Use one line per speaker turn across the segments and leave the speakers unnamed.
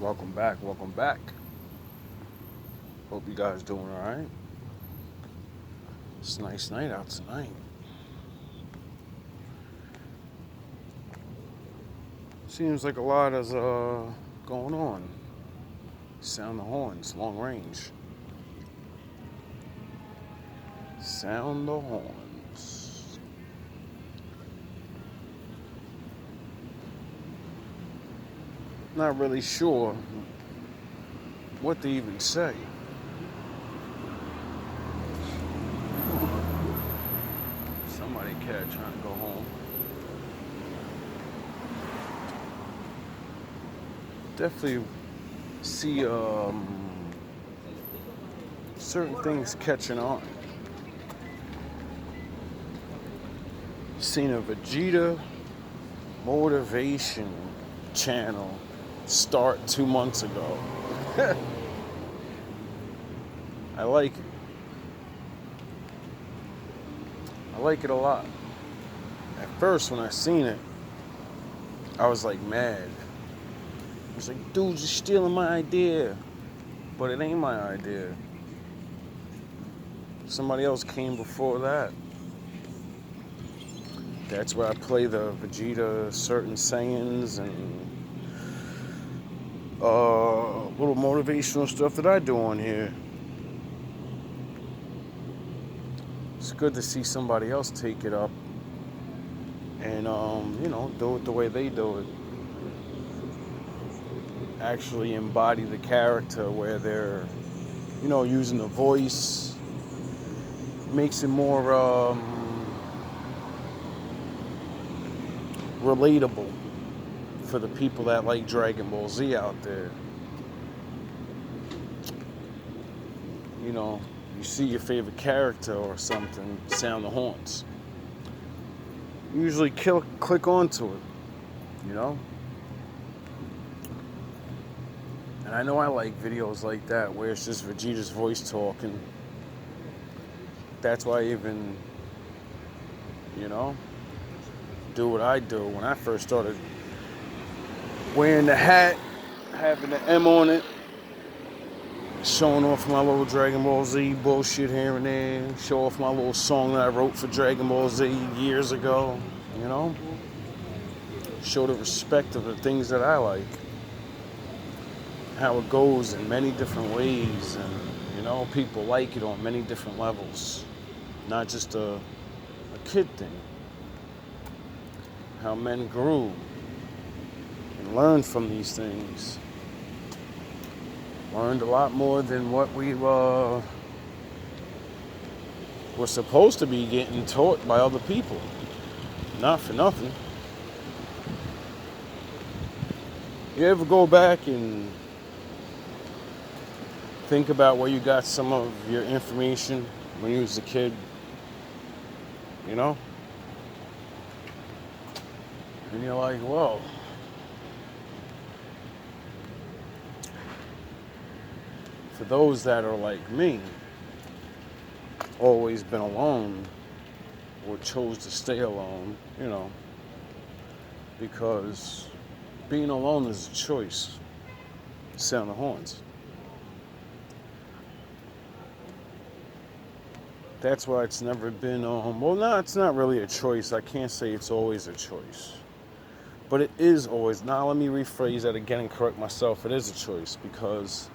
Welcome back, welcome back. Hope you guys doing alright. It's a nice night out tonight. Seems like a lot is going on. Sound the horns, long range. Sound the horns. Not really sure what to even say. Somebody cat trying to go home. Definitely see certain things catching on. Seen a Vegeta motivation channel start 2 months ago. I like it. I like it a lot. At first, when I seen it, I was like mad. I was like, dude, you're stealing my idea. But it ain't my idea. Somebody else came before that. That's where I play the Vegeta certain sayings and little motivational stuff that I do on here. It's good to see somebody else take it up and do it the way they do it. Actually embody the character where they're, using the voice. Makes it more relatable for the people that like Dragon Ball Z out there. You see your favorite character or something, sound the horns. Usually click onto it, And I know I like videos like that where it's just Vegeta's voice talking. That's why I even, do what I do. When I first started wearing the hat, having the M on it, showing off my little Dragon Ball Z bullshit here and there, show off my little song that I wrote for Dragon Ball Z years ago, show the respect of the things that I like, how it goes in many different ways, and people like it on many different levels, not just a kid thing. How men grew and learned from these things. Learned a lot more than what we were supposed to be getting taught by other people. Not for nothing. You ever go back and think about where you got some of your information when you was a kid? And you're like, whoa. For those that are like me, always been alone, or chose to stay alone, because being alone is a choice. Sound the horns. That's why it's never been, no, it's not really a choice. I can't say it's always a choice. But it is always, now let me rephrase that again and correct myself. It is a choice because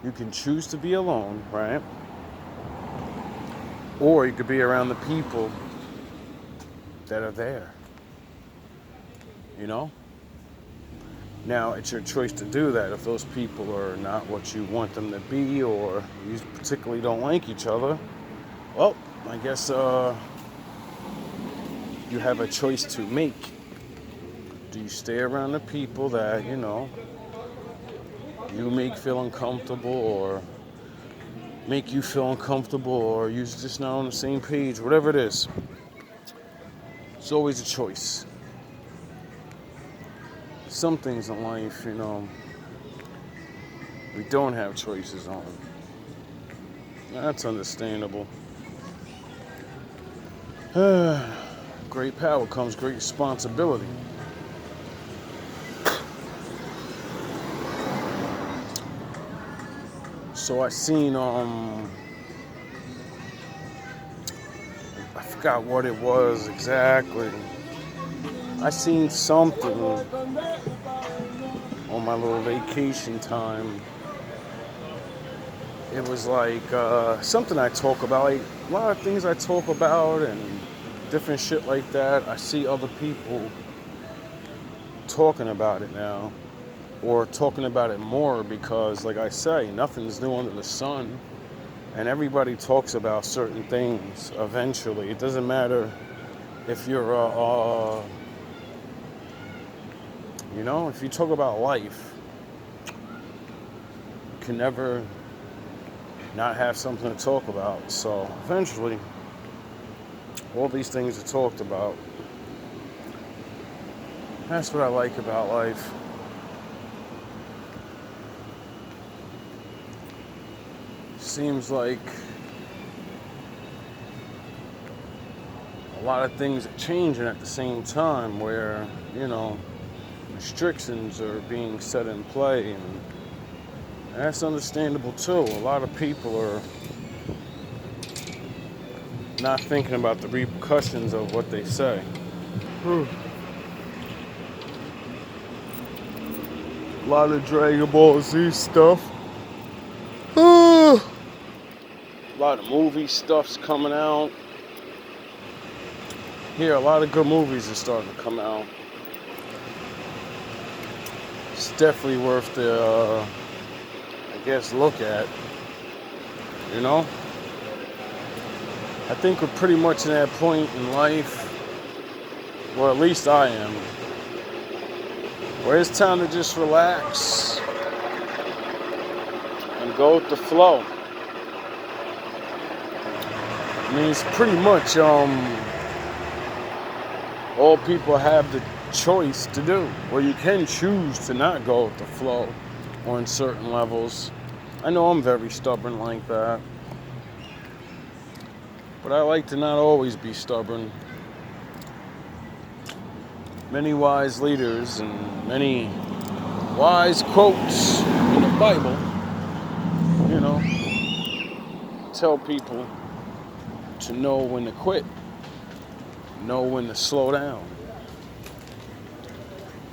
you can choose to be alone, right? Or you could be around the people that are there. Now, it's your choice to do that. If those people are not what you want them to be, or you particularly don't like each other, well, I guess you have a choice to make. Do you stay around the people that, you make feel uncomfortable, or make you feel uncomfortable, or you're just not on the same page, whatever it is? It's always a choice. Some things in life, we don't have choices on. That's understandable. Great power comes great responsibility. So I seen I forgot what it was exactly. I seen something on my little vacation time. It was like something I talk about, like a lot of things I talk about and different shit like that. I see other people talking about it now, or talking about it more because, like I say, nothing's new under the sun. And everybody talks about certain things eventually. It doesn't matter if you're, if you talk about life, you can never not have something to talk about. So eventually, all these things are talked about. That's what I like about life. Seems like a lot of things are changing at the same time where, restrictions are being set in play, and that's understandable too. A lot of people are not thinking about the repercussions of what they say. A lot of Dragon Ball Z stuff. A lot of movie stuff's coming out. Here, a lot of good movies are starting to come out. It's definitely worth the, look at. I think we're pretty much in that point in life, or at least I am, where it's time to just relax and go with the flow. I mean, it's pretty much all people have the choice to do, or you can choose to not go with the flow on certain levels. I know I'm very stubborn like that, but I like to not always be stubborn. Many wise leaders and many wise quotes in the Bible, tell people to know when to quit, know when to slow down.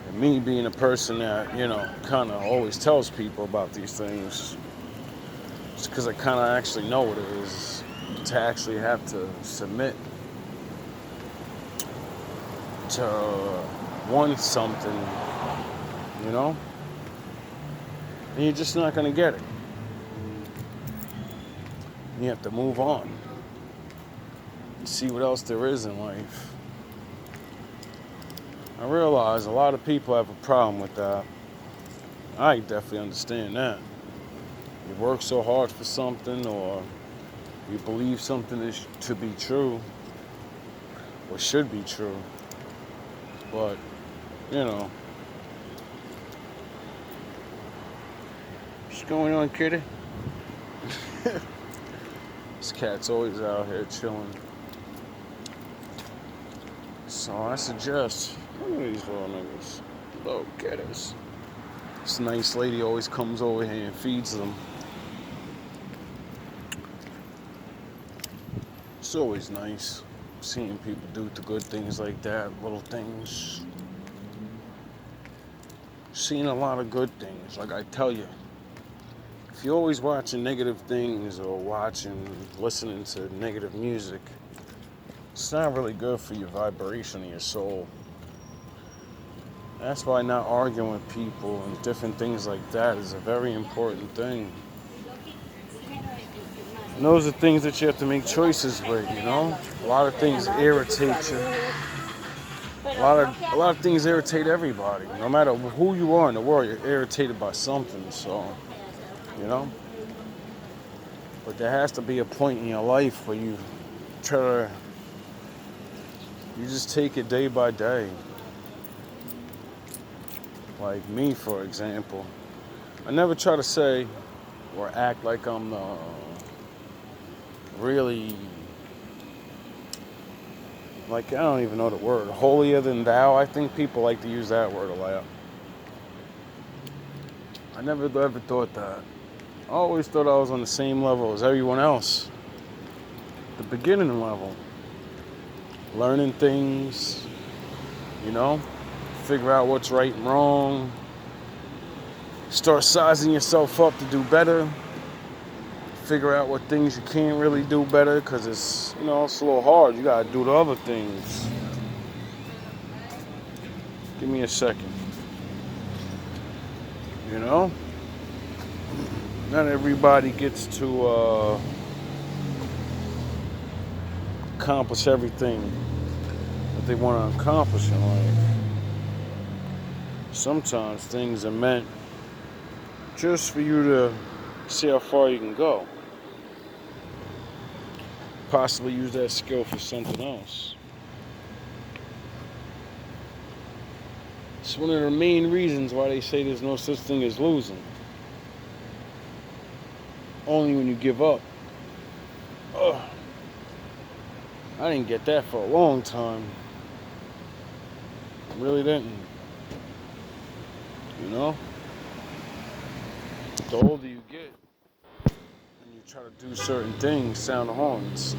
And me being a person that, kind of always tells people about these things, it's because I kind of actually know what it is to actually have to submit to want something, and you're just not going to get it. You have to move on and see what else there is in life. I realize a lot of people have a problem with that. I definitely understand that. You work so hard for something, or you believe something is to be true, or should be true. But, what's going on, kitty? This cat's always out here chilling. So I suggest, look at these little niggas. Little kitties. This nice lady always comes over here and feeds them. It's always nice seeing people do the good things like that, little things. Seeing a lot of good things, like I tell you. If you're always watching negative things or listening to negative music, it's not really good for your vibration of your soul. That's why not arguing with people and different things like that is a very important thing. And those are things that you have to make choices with, A lot of things irritate you. A lot of things irritate everybody. No matter who you are in the world, you're irritated by something, so, But there has to be a point in your life where you just take it day by day. Like me, for example. I never try to say or act like I'm really, I don't even know the word, holier than thou. I think people like to use that word a lot. I never ever thought that. I always thought I was on the same level as everyone else. The beginning level. Learning things, figure out what's right and wrong. Start sizing yourself up to do better. Figure out what things you can't really do better because it's a little hard. You got to do the other things. Give me a second. Not everybody gets to accomplish everything that they want to accomplish in life. Sometimes things are meant just for you to see how far you can go. Possibly use that skill for something else. It's one of the main reasons why they say there's no such thing as losing. Only when you give up. Ugh. I didn't get that for a long time. I really didn't. The older you get, and you try to do certain things, sound the horns,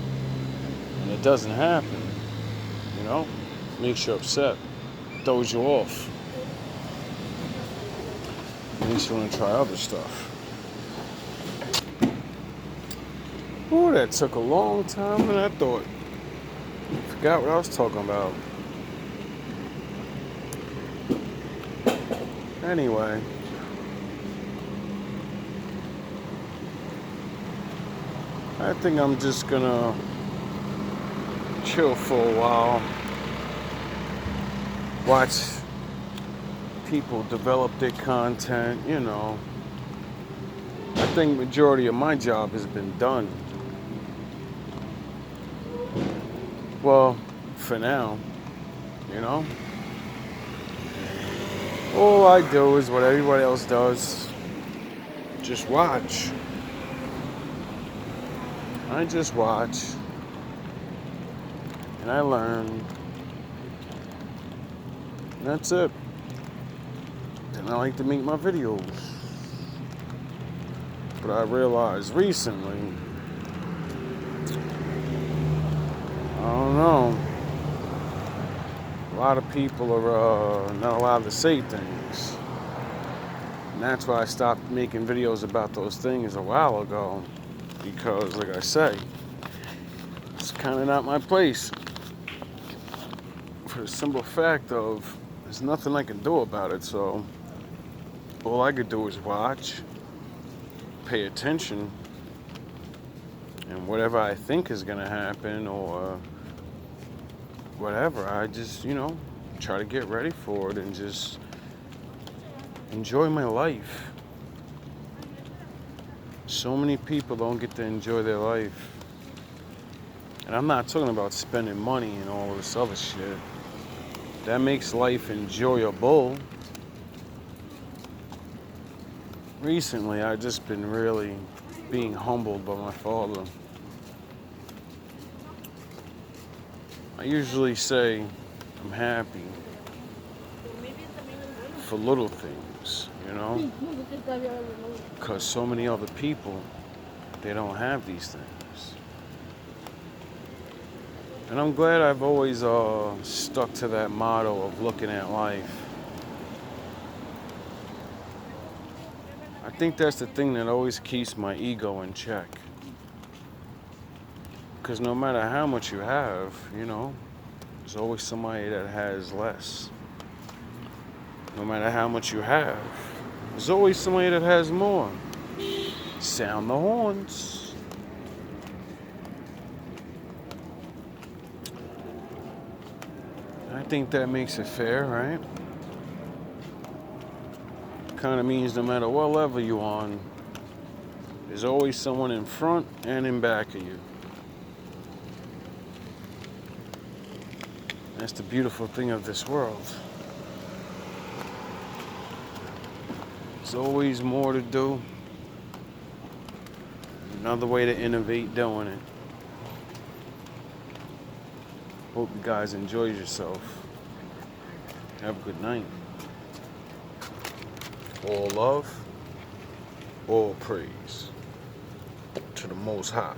and it doesn't happen, makes you upset, throws you off. Makes you want to try other stuff. Ooh, that took a long time than I thought. Forgot what I was talking about. Anyway. I think I'm just gonna chill for a while. Watch people develop their content, I think majority of my job has been done. Well, for now, all I do is what everybody else does. Just watch. I just watch. And I learn. And that's it. And I like to make my videos. But I realized recently, I don't know, a lot of people are not allowed to say things. And that's why I stopped making videos about those things a while ago. Because, like I say, it's kind of not my place. For the simple fact of, there's nothing I can do about it, so all I could do is watch, pay attention, and whatever I think is going to happen or whatever, I just, try to get ready for it and just enjoy my life. So many people don't get to enjoy their life. And I'm not talking about spending money and all this other shit. That makes life enjoyable. Recently, I've just been really being humbled by my father. I usually say I'm happy for little things, because so many other people, they don't have these things. And I'm glad I've always stuck to that motto of looking at life. I think that's the thing that always keeps my ego in check. Because no matter how much you have, there's always somebody that has less. No matter how much you have, there's always somebody that has more. Sound the horns. I think that makes it fair, right? Kind of means no matter what level you're on, there's always someone in front and in back of you. That's the beautiful thing of this world. There's always more to do. Another way to innovate doing it. Hope you guys enjoy yourself. Have a good night. All love. All praise to the Most High.